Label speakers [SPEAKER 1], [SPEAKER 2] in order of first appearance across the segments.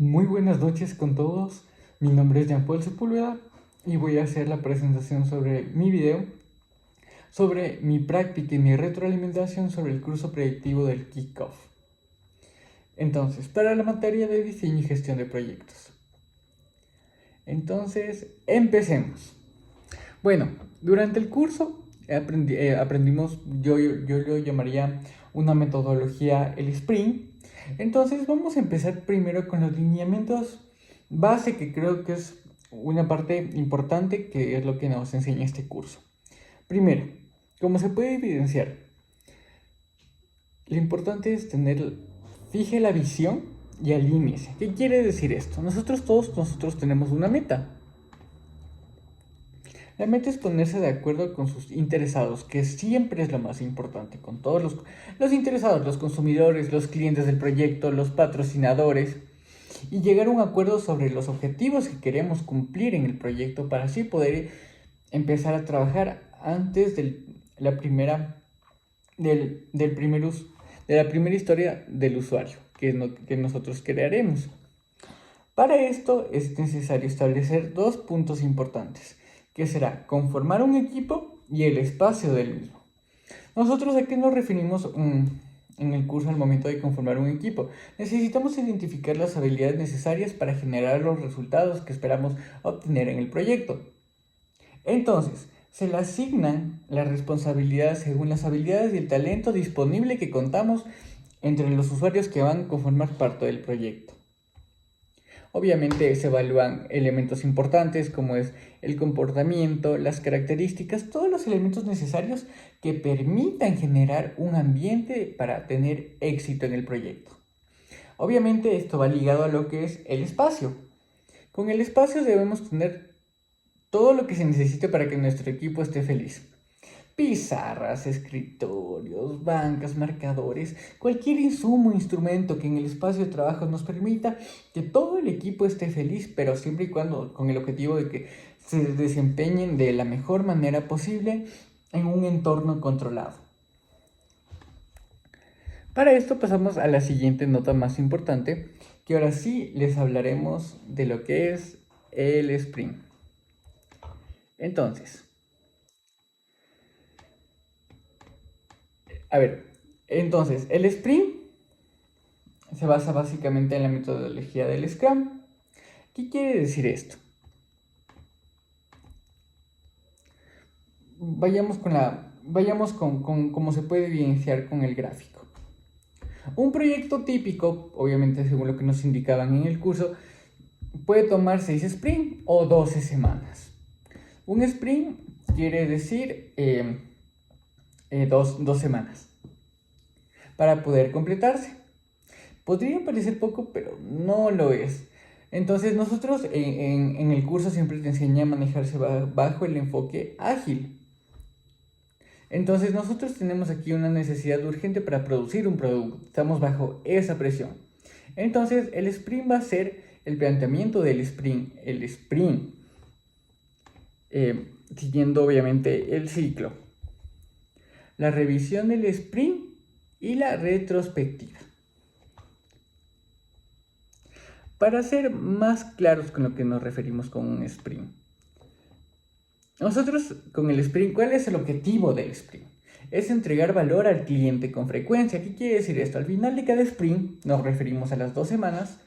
[SPEAKER 1] Muy buenas noches con todos. Mi nombre es Jean-Paul Sepúlveda y voy a hacer la presentación sobre mi video, sobre mi práctica y mi retroalimentación sobre el curso predictivo del Kickoff. Entonces, para la materia de diseño y gestión de proyectos. Entonces, empecemos. Bueno, durante el curso aprendimos, yo lo llamaría una metodología, el Sprint. Entonces vamos a empezar primero con los lineamientos base, que creo que es una parte importante, que es lo que nos enseña este curso. Primero, como se puede evidenciar, lo importante es fije la visión y alíñese. ¿Qué quiere decir esto? Nosotros tenemos una meta. La meta es ponerse de acuerdo con sus interesados, que siempre es lo más importante, con todos los interesados, los consumidores, los clientes del proyecto, los patrocinadores, y llegar a un acuerdo sobre los objetivos que queremos cumplir en el proyecto para así poder empezar a trabajar antes la primera, del primer de la primera historia del usuario que nosotros crearemos. Para esto es necesario establecer dos puntos importantes, que será conformar un equipo y el espacio del mismo. Nosotros a qué nos referimos en el curso al momento de conformar un equipo. Necesitamos identificar las habilidades necesarias para generar los resultados que esperamos obtener en el proyecto. Entonces, se le asignan las responsabilidades según las habilidades y el talento disponible que contamos entre los usuarios que van a conformar parte del proyecto. Obviamente se evalúan elementos importantes como es el comportamiento, las características, todos los elementos necesarios que permitan generar un ambiente para tener éxito en el proyecto. Obviamente esto va ligado a lo que es el espacio. Con el espacio debemos tener todo lo que se necesite para que nuestro equipo esté feliz. Pizarras, escritorios, bancas, marcadores, cualquier insumo, instrumento que en el espacio de trabajo nos permita que todo el equipo esté feliz, pero siempre y cuando con el objetivo de que se desempeñen de la mejor manera posible en un entorno controlado. Para esto pasamos a la siguiente nota más importante, que ahora sí les hablaremos de lo que es el sprint. Entonces, el sprint se basa básicamente en la metodología del Scrum. ¿Qué quiere decir esto? Vayamos con cómo se puede evidenciar con el gráfico. Un proyecto típico, obviamente según lo que nos indicaban en el curso, puede tomar 6 sprints o 12 semanas. Un sprint quiere decir 2 semanas para poder completarse. Podría parecer poco, pero no lo es. Entonces nosotros en el curso siempre te enseña a manejarse bajo el enfoque ágil. Entonces nosotros tenemos aquí una necesidad urgente para producir un producto. Estamos bajo esa presión. Entonces el sprint va a ser el planteamiento del sprint. El sprint, siguiendo obviamente el ciclo. La revisión del sprint y la retrospectiva. Para ser más claros con lo que nos referimos con un sprint. Nosotros con el sprint, ¿cuál es el objetivo del sprint? Es entregar valor al cliente con frecuencia. ¿Qué quiere decir esto? Al final de cada sprint, nos referimos a las 2 semanas,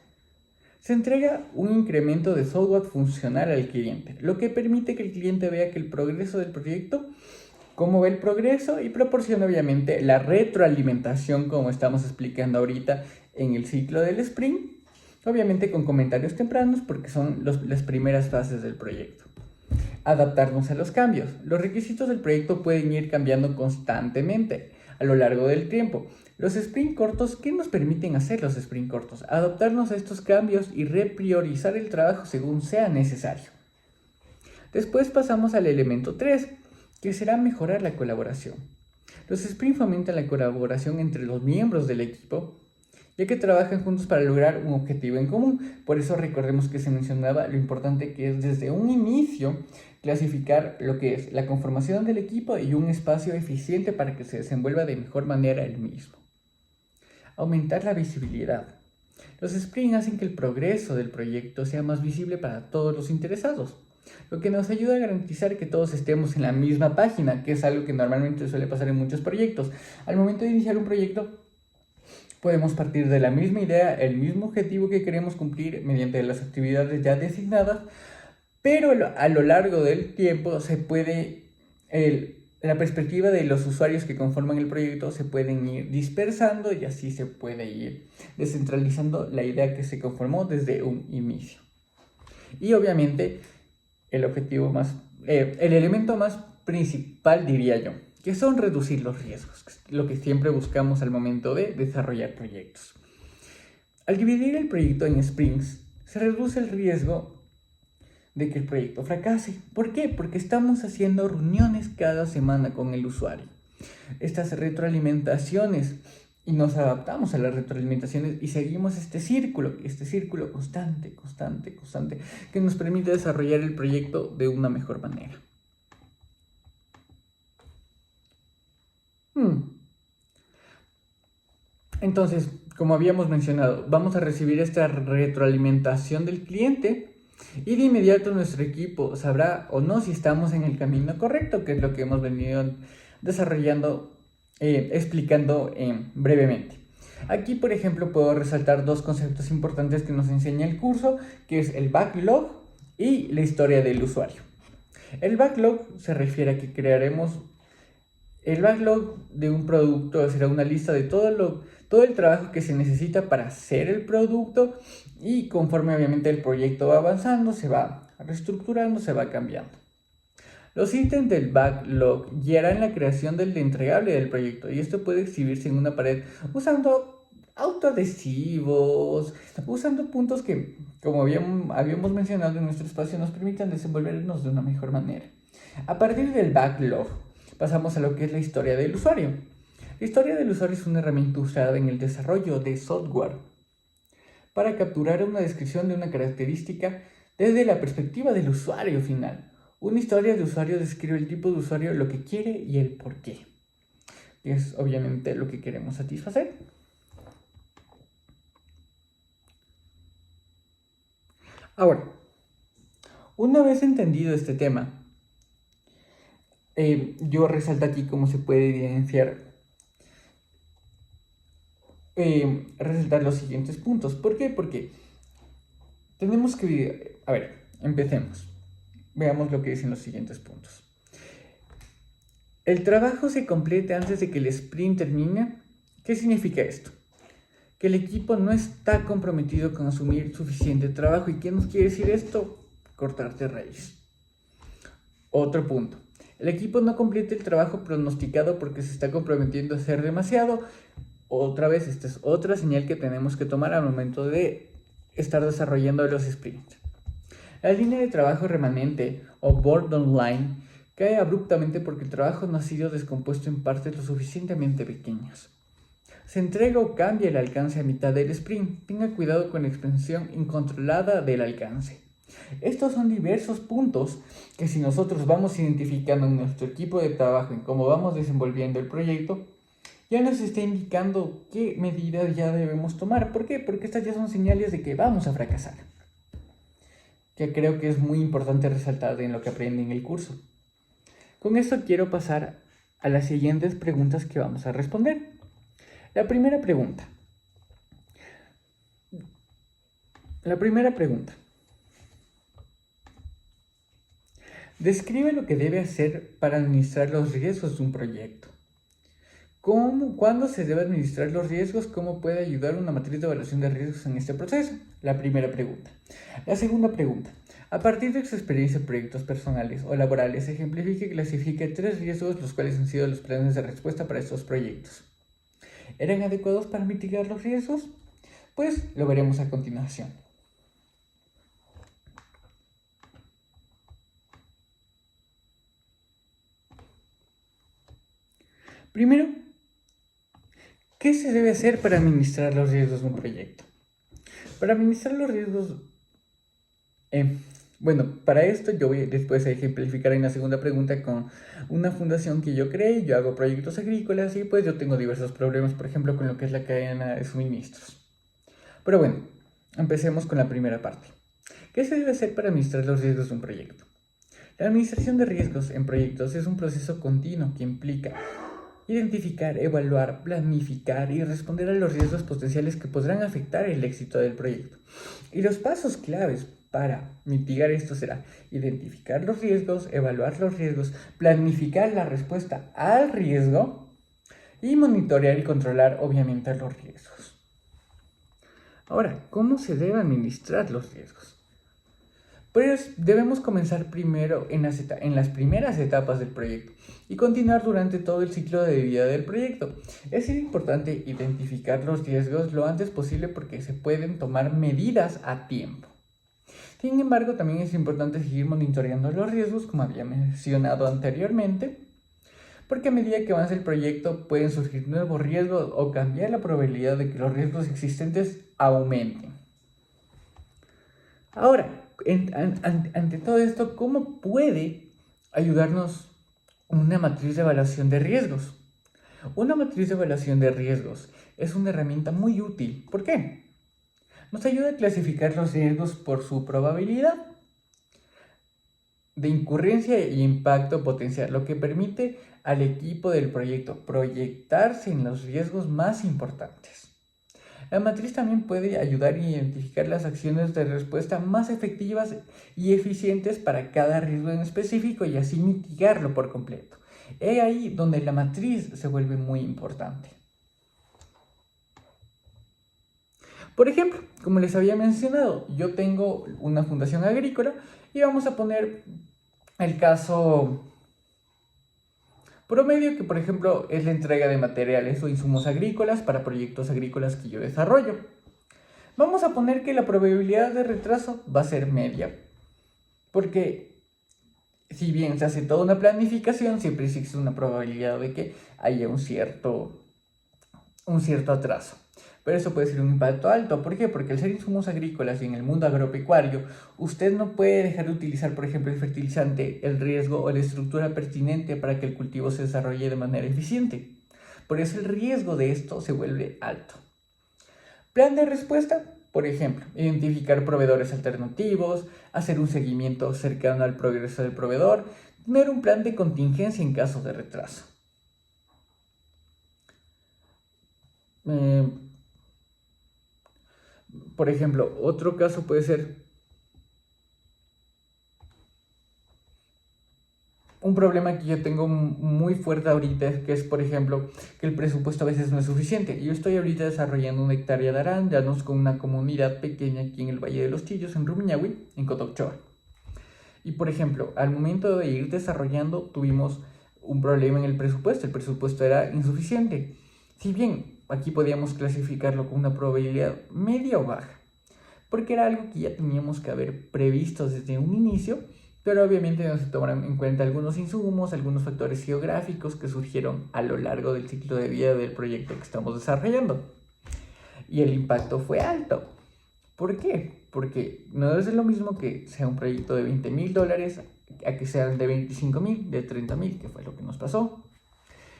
[SPEAKER 1] se entrega un incremento de software funcional al cliente, lo que permite que el cliente vea que el progreso del proyecto, cómo ve el progreso y proporciona obviamente la retroalimentación como estamos explicando ahorita en el ciclo del sprint, obviamente con comentarios tempranos porque son las primeras fases del proyecto. Adaptarnos a los cambios. Los requisitos del proyecto pueden ir cambiando constantemente a lo largo del tiempo. Los sprint cortos, ¿qué nos permiten hacer los sprint cortos? Adaptarnos a estos cambios y repriorizar el trabajo según sea necesario. Después pasamos al elemento 3, que será mejorar la colaboración. Los sprint fomentan la colaboración entre los miembros del equipo, ya que trabajan juntos para lograr un objetivo en común. Por eso recordemos que se mencionaba lo importante que es desde un inicio clasificar lo que es la conformación del equipo y un espacio eficiente para que se desenvuelva de mejor manera el mismo. Aumentar la visibilidad. Los sprints hacen que el progreso del proyecto sea más visible para todos los interesados, lo que nos ayuda a garantizar que todos estemos en la misma página, que es algo que normalmente suele pasar en muchos proyectos. Al momento de iniciar un proyecto, podemos partir de la misma idea, el mismo objetivo que queremos cumplir mediante las actividades ya designadas, pero a lo largo del tiempo la perspectiva de los usuarios que conforman el proyecto se pueden ir dispersando y así se puede ir descentralizando la idea que se conformó desde un inicio. Y obviamente el elemento más principal, diría yo, que son reducir los riesgos, lo que siempre buscamos al momento de desarrollar proyectos. Al dividir el proyecto en sprints, se reduce el riesgo de que el proyecto fracase. ¿Por qué? Porque estamos haciendo reuniones cada semana con el usuario. Estas retroalimentaciones, y nos adaptamos a las retroalimentaciones y seguimos este círculo constante, que nos permite desarrollar el proyecto de una mejor manera. Entonces, como habíamos mencionado, vamos a recibir esta retroalimentación del cliente y de inmediato nuestro equipo sabrá o no si estamos en el camino correcto, que es lo que hemos venido desarrollando, explicando brevemente. Aquí, por ejemplo, puedo resaltar dos conceptos importantes que nos enseña el curso, que es el backlog y la historia del usuario. El backlog se refiere a que crearemos el backlog de un producto, será una lista de todo el trabajo que se necesita para hacer el producto, y conforme obviamente el proyecto va avanzando, se va reestructurando, se va cambiando. Los ítems del backlog guiarán la creación del entregable del proyecto, y esto puede exhibirse en una pared usando autoadhesivos, usando puntos que, como habíamos mencionado en nuestro espacio, nos permitan desenvolvernos de una mejor manera. A partir del backlog, pasamos a lo que es la historia del usuario. La historia del usuario es una herramienta usada en el desarrollo de software para capturar una descripción de una característica desde la perspectiva del usuario final. Una historia de usuario describe el tipo de usuario, lo que quiere y el por qué. Y es obviamente lo que queremos satisfacer. Ahora, una vez entendido este tema, yo resalto aquí cómo se puede evidenciar, resaltar los siguientes puntos. ¿Por qué? Porque tenemos que... A ver, empecemos. Veamos lo que dicen los siguientes puntos. El trabajo se completa antes de que el sprint termine. ¿Qué significa esto? Que el equipo no está comprometido con asumir suficiente trabajo. ¿Y qué nos quiere decir esto? Cortarte raíz. Otro punto. El equipo no completa el trabajo pronosticado porque se está comprometiendo a hacer demasiado. Otra vez, esta es otra señal que tenemos que tomar al momento de estar desarrollando los sprints. La línea de trabajo remanente o borderline line cae abruptamente porque el trabajo no ha sido descompuesto en partes lo suficientemente pequeñas. Se entrega o cambia el alcance a mitad del sprint. Tenga cuidado con la expansión incontrolada del alcance. Estos son diversos puntos que, si nosotros vamos identificando en nuestro equipo de trabajo, en cómo vamos desenvolviendo el proyecto, ya nos está indicando qué medidas ya debemos tomar. ¿Por qué? Porque estas ya son señales de que vamos a fracasar, que creo que es muy importante resaltar en lo que aprende en el curso. Con esto quiero pasar a las siguientes preguntas que vamos a responder. La primera pregunta. Describe lo que debe hacer para administrar los riesgos de un proyecto. ¿Cuándo se debe administrar los riesgos? ¿Cómo puede ayudar una matriz de evaluación de riesgos en este proceso? La primera pregunta. La segunda pregunta. A partir de su experiencia en proyectos personales o laborales, ejemplifique y clasifique 3 riesgos los cuales han sido los planes de respuesta para estos proyectos. ¿Eran adecuados para mitigar los riesgos? Pues lo veremos a continuación. Primero, ¿qué se debe hacer para administrar los riesgos de un proyecto? Para administrar los riesgos... para esto yo voy después a ejemplificar en la segunda pregunta con una fundación que yo creé. Yo hago proyectos agrícolas y pues yo tengo diversos problemas, por ejemplo, con lo que es la cadena de suministros. Pero bueno, empecemos con la primera parte. ¿Qué se debe hacer para administrar los riesgos de un proyecto? La administración de riesgos en proyectos es un proceso continuo que implica identificar, evaluar, planificar y responder a los riesgos potenciales que podrán afectar el éxito del proyecto. Y los pasos claves para mitigar esto será identificar los riesgos, evaluar los riesgos, planificar la respuesta al riesgo y monitorear y controlar obviamente los riesgos. Ahora, ¿cómo se debe administrar los riesgos? Pues debemos comenzar primero en las primeras etapas del proyecto y continuar durante todo el ciclo de vida del proyecto. Es importante identificar los riesgos lo antes posible porque se pueden tomar medidas a tiempo. Sin embargo, también es importante seguir monitoreando los riesgos, como había mencionado anteriormente, porque a medida que avance el proyecto pueden surgir nuevos riesgos o cambiar la probabilidad de que los riesgos existentes aumenten. Ahora, ante todo esto, ¿cómo puede ayudarnos una matriz de evaluación de riesgos? Una matriz de evaluación de riesgos es una herramienta muy útil. ¿Por qué? Nos ayuda a clasificar los riesgos por su probabilidad de incurrencia y impacto potencial, lo que permite al equipo del proyecto proyectarse en los riesgos más importantes. La matriz también puede ayudar a identificar las acciones de respuesta más efectivas y eficientes para cada riesgo en específico y así mitigarlo por completo. Es ahí donde la matriz se vuelve muy importante. Por ejemplo, como les había mencionado, yo tengo una fundación agrícola y vamos a poner el caso promedio, que por ejemplo es la entrega de materiales o insumos agrícolas para proyectos agrícolas que yo desarrollo. Vamos a poner que la probabilidad de retraso va a ser media, porque si bien se hace toda una planificación, siempre existe una probabilidad de que haya un cierto atraso. Pero eso puede ser un impacto alto. ¿Por qué? Porque al ser insumos agrícolas y en el mundo agropecuario, usted no puede dejar de utilizar, por ejemplo, el fertilizante, el riesgo o la estructura pertinente para que el cultivo se desarrolle de manera eficiente. Por eso el riesgo de esto se vuelve alto. Plan de respuesta, por ejemplo, identificar proveedores alternativos, hacer un seguimiento cercano al progreso del proveedor, tener un plan de contingencia en caso de retraso. Por ejemplo, otro caso puede ser un problema que yo tengo muy fuerte ahorita, que es, por ejemplo, que el presupuesto a veces no es suficiente. Yo estoy ahorita desarrollando una hectárea de arándanos con una comunidad pequeña aquí en el Valle de los Chillos, en Rumiñahui, en Cotochoa. Y, por ejemplo, al momento de ir desarrollando, tuvimos un problema en el presupuesto era insuficiente. Si bien aquí podíamos clasificarlo con una probabilidad media o baja, porque era algo que ya teníamos que haber previsto desde un inicio, pero obviamente no se tomaron en cuenta algunos insumos, algunos factores geográficos que surgieron a lo largo del ciclo de vida del proyecto que estamos desarrollando. Y el impacto fue alto. ¿Por qué? Porque no es lo mismo que sea un proyecto de $20,000 a que sean de 25,000, de 30,000, que fue lo que nos pasó.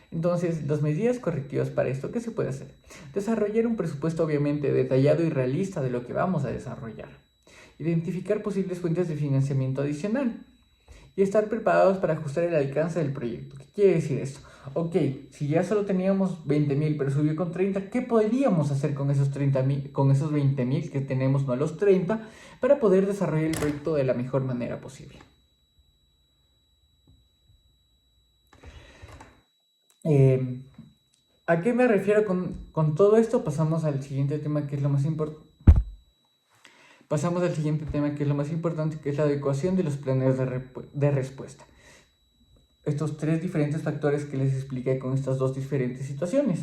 [SPEAKER 1] Entonces, las medidas correctivas para esto, ¿qué se puede hacer? Desarrollar un presupuesto obviamente detallado y realista de lo que vamos a desarrollar. Identificar posibles fuentes de financiamiento adicional. Y estar preparados para ajustar el alcance del proyecto. ¿Qué quiere decir esto? Ok, si ya solo teníamos 20,000, pero subió con 30, ¿qué podríamos hacer con esos 30,000, con esos 20,000 que tenemos, no los 30, para poder desarrollar el proyecto de la mejor manera posible? ¿A qué me refiero con todo esto? Pasamos al siguiente tema que es lo más importante. Pasamos al siguiente tema que es lo más importante, que es la adecuación de los planes de respuesta. Estos tres diferentes factores que les expliqué con estas dos diferentes situaciones.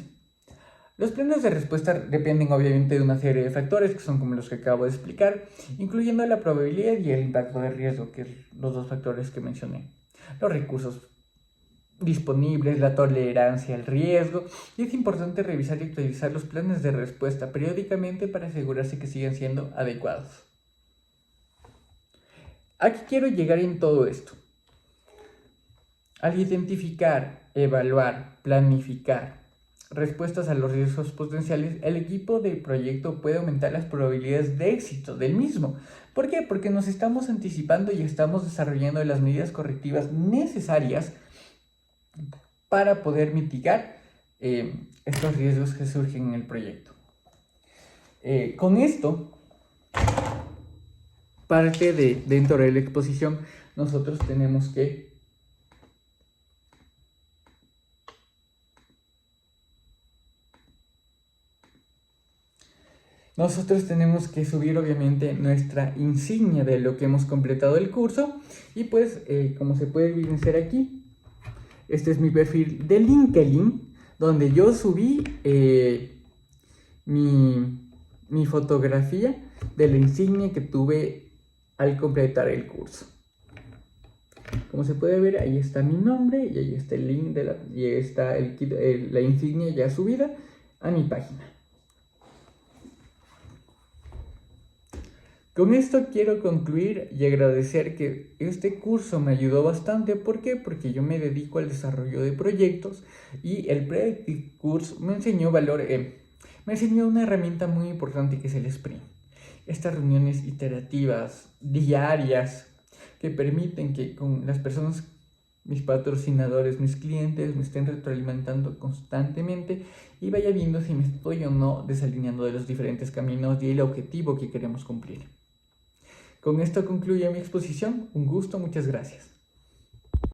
[SPEAKER 1] Los planes de respuesta dependen obviamente de una serie de factores que son como los que acabo de explicar, incluyendo la probabilidad y el impacto de riesgo, que son los dos factores que mencioné. Los recursos disponibles, la tolerancia al riesgo, y es importante revisar y actualizar los planes de respuesta periódicamente para asegurarse que sigan siendo adecuados. ¿A qué quiero llegar en todo esto? Al identificar, evaluar, planificar, respuestas a los riesgos potenciales, el equipo de proyecto puede aumentar las probabilidades de éxito del mismo. ¿Por qué? Porque nos estamos anticipando y estamos desarrollando las medidas correctivas necesarias para poder mitigar estos riesgos que surgen en el proyecto. Con esto, parte de dentro de la exposición, nosotros tenemos que subir obviamente nuestra insignia de lo que hemos completado el curso. Y pues, como se puede evidenciar aquí, este es mi perfil de LinkedIn, donde yo subí mi fotografía de la insignia que tuve al completar el curso. Como se puede ver, ahí está mi nombre y ahí está el link y está la insignia ya subida a mi página. Con esto quiero concluir y agradecer que este curso me ayudó bastante. ¿Por qué? Porque yo me dedico al desarrollo de proyectos y el Predictive Course me enseñó me enseñó una herramienta muy importante que es el sprint. Estas reuniones iterativas, diarias, que permiten que con las personas, mis patrocinadores, mis clientes, me estén retroalimentando constantemente y vaya viendo si me estoy o no desalineando de los diferentes caminos y el objetivo que queremos cumplir. Con esto concluye mi exposición. Un gusto, muchas gracias.